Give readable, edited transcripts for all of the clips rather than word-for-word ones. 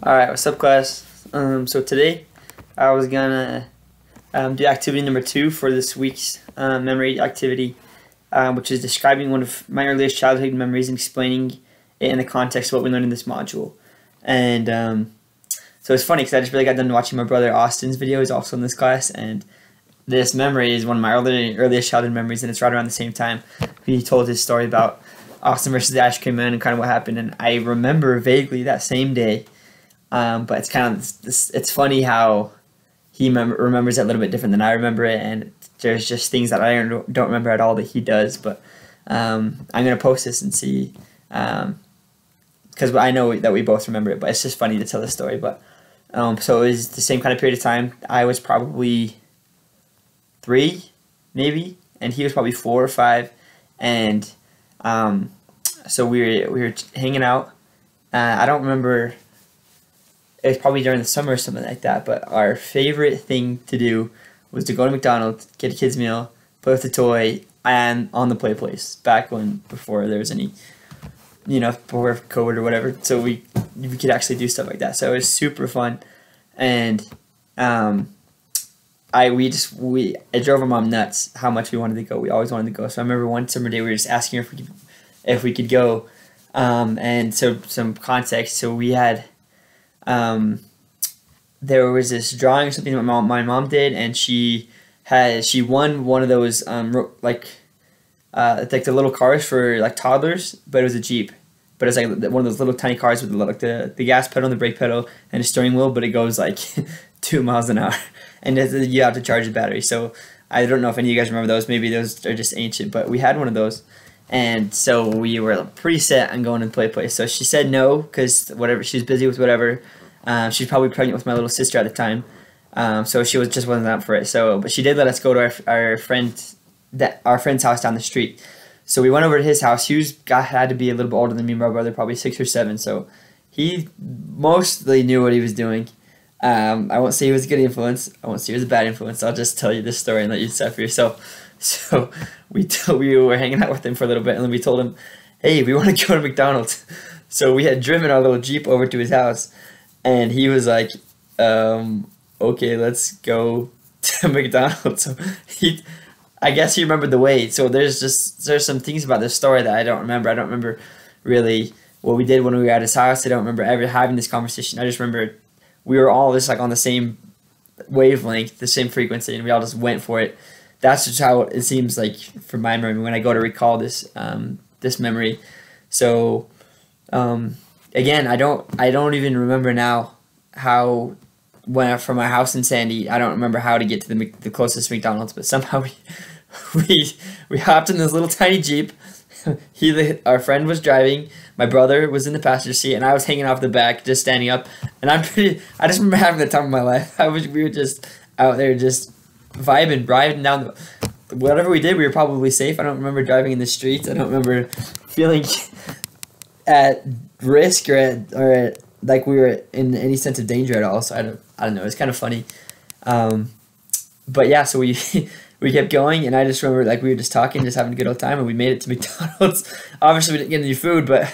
Alright, what's up, class? So today I was gonna do activity number 2 for this week's memory activity, which is describing one of my earliest childhood memories and explaining it in the context of what we learned in this module. And so it's funny because I just really got done watching my brother Austin's video. He's also in this class, and this memory is one of my earliest childhood memories, and it's right around the same time he told his story about Austin versus the Ice Cream Man and kind of what happened. And I remember vaguely that same day. But it's kind of it's funny how he remembers it a little bit different than I remember it, and there's just things that I don't remember at all that he does. But I'm gonna post this and see, because I know that we both remember it, but it's just funny to tell the story. But so it was the same kind of period of time. I was probably 3, maybe, and he was probably 4 or 5, and so we were hanging out. I don't remember. It was probably during the summer or something like that, but our favorite thing to do was to go to McDonald's, get a kid's meal, play with the toy, and on the play place, before there was any, before COVID or whatever, so we could actually do stuff like that. So it was super fun, and it drove our mom nuts how much we wanted to go. We always wanted to go. So I remember one summer day we were just asking her if we could go, and so some context. So we had. There was this drawing or something that my mom did, and she won one of those like the little cars for like toddlers, but it was a Jeep, but it's like one of those little tiny cars with the gas pedal and the brake pedal and a steering wheel, but it goes like 2 miles an hour, and you have to charge the battery. So I don't know if any of you guys remember those. Maybe those are just ancient, but we had one of those. And so we were pretty set on going to the place. So she said no because whatever, she was busy with whatever. She was probably pregnant with my little sister at the time, so she wasn't up for it. So, but she did let us go to our friend's house down the street. So we went over to his house. He had to be a little bit older than me and my brother, probably 6 or 7. So he mostly knew what he was doing. I won't say he was a good influence. I won't say he was a bad influence. I'll just tell you this story and let you decide for yourself. So we were hanging out with him for a little bit, and then we told him, hey, we want to go to McDonald's. So we had driven our little Jeep over to his house, and he was like, okay, let's go to McDonald's. So I guess he remembered the way. So there's some things about this story that I don't remember. I don't remember really what we did when we were at his house. I don't remember ever having this conversation. I just remember we were all just like on the same wavelength, the same frequency, and we all just went for it. That's just how it seems like from my memory when I go to recall this this memory. So again, I don't even remember now how from my house in Sandy. I don't remember how to get to the closest McDonald's, but somehow we hopped in this little tiny Jeep. Our friend was driving, my brother was in the passenger seat, and I was hanging off the back, just standing up. And I just remember having the time of my life. We were just out there just vibing, riding down whatever we did. We were probably safe. I don't remember driving in the streets. I don't remember feeling at risk or like we were in any sense of danger at all. So I don't know. It's kind of funny. But yeah, so we we kept going, and I just remember like we were just talking, just having a good old time, and we made it to McDonald's. Obviously, we didn't get any food, but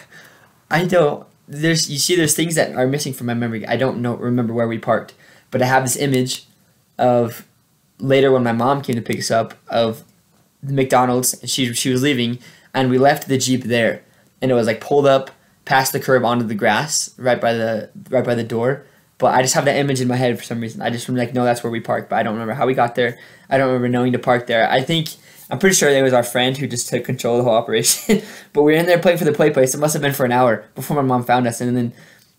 there's things that are missing from my memory. I don't remember where we parked, but I have this image of later when my mom came to pick us up of the McDonald's, and she was leaving, and we left the Jeep there, and it was like pulled up past the curb onto the grass right by the door. But I just have that image in my head for some reason. I just remember like, no, that's where we parked, but I don't remember how we got there. I don't remember knowing to park there. I'm pretty sure it was our friend who just took control of the whole operation. But we were in there playing for the play place. It must have been for an hour before my mom found us, and then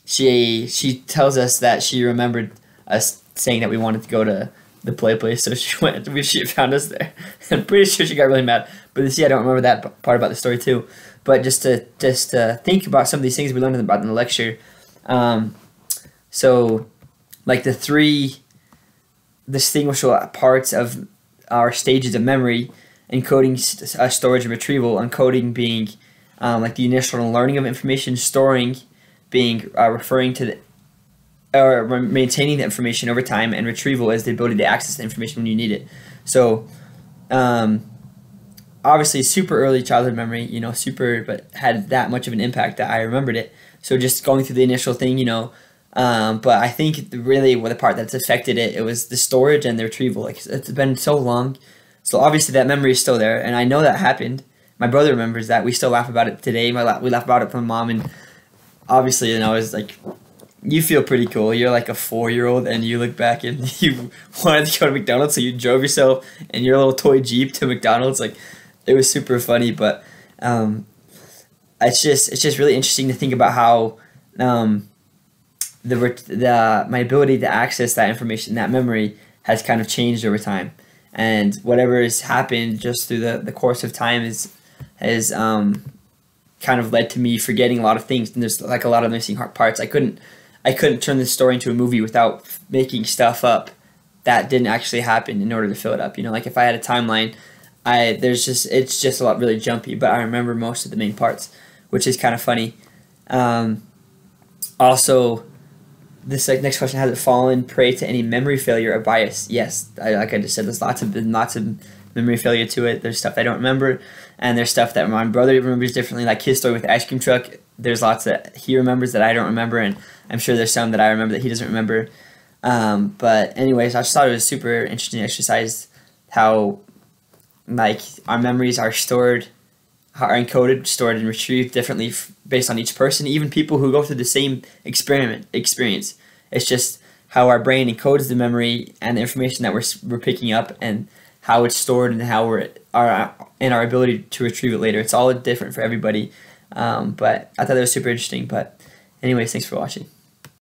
she tells us that she remembered us saying that we wanted to go to the play place, so she found us there. I'm pretty sure she got really mad. But see, I don't remember that part about the story too. But just to think about some of these things we learned about in the lecture. So like the 3 distinguishable parts of our stages of memory: encoding, storage, and retrieval. Encoding being like the initial learning of information, storing being referring to or maintaining the information over time, and retrieval is the ability to access the information when you need it. So obviously super early childhood memory, but had that much of an impact that I remembered it. So just going through the initial thing, But I think really what the part that's affected it was the storage and the retrieval. Like it's been so long, so obviously that memory is still there, and I know that happened. My brother remembers that. We still laugh about it today. We laugh about it with my mom, and obviously, it's like you feel pretty cool. You're like a 4-year-old, and you look back and you wanted to go to McDonald's, so you drove yourself in your little toy Jeep to McDonald's. Like it was super funny, but it's just really interesting to think about how my ability to access that information, that memory, has kind of changed over time, and whatever has happened just through the course of time is kind of led to me forgetting a lot of things, and there's like a lot of missing parts. I couldn't turn this story into a movie without making stuff up that didn't actually happen in order to fill it up. Like if I had a timeline, it's just a lot really jumpy, but I remember most of the main parts, which is kind of funny. Also, this next question: has it fallen prey to any memory failure or bias? Yes, like I just said, there's lots of memory failure to it. There's stuff I don't remember, and there's stuff that my brother remembers differently. Like his story with the ice cream truck, there's lots that he remembers that I don't remember, and I'm sure there's some that I remember that he doesn't remember. But anyways, I just thought it was super interesting exercise how like our memories are encoded, stored, and retrieved differently based on each person, even people who go through the same experience. It's just how our brain encodes the memory and the information that we're picking up, and how it's stored, and how our ability to retrieve it later. It's all different for everybody. But I thought that was super interesting. But anyways, thanks for watching.